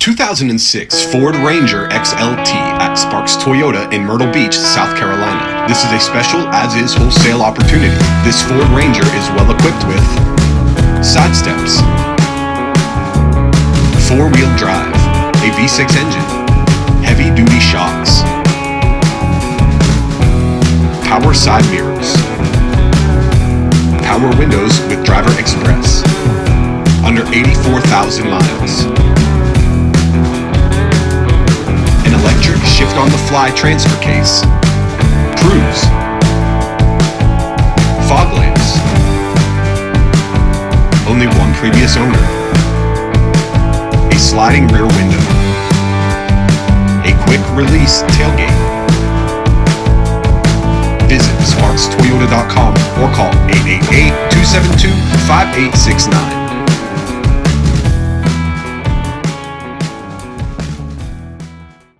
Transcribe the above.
2006 Ford Ranger XLT at Sparks Toyota in Myrtle Beach, South Carolina. This is a special as-is wholesale opportunity. This Ford Ranger is well equipped with side steps, 4-wheel drive, a V6 engine, heavy-duty shocks, power side mirrors, power windows with driver express, under 84,000 miles. An electric shift-on-the-fly transfer case, cruise, fog lamps, only one previous owner, a sliding rear window, a quick-release tailgate. Visit SparksToyota.com or call 888-272-5869.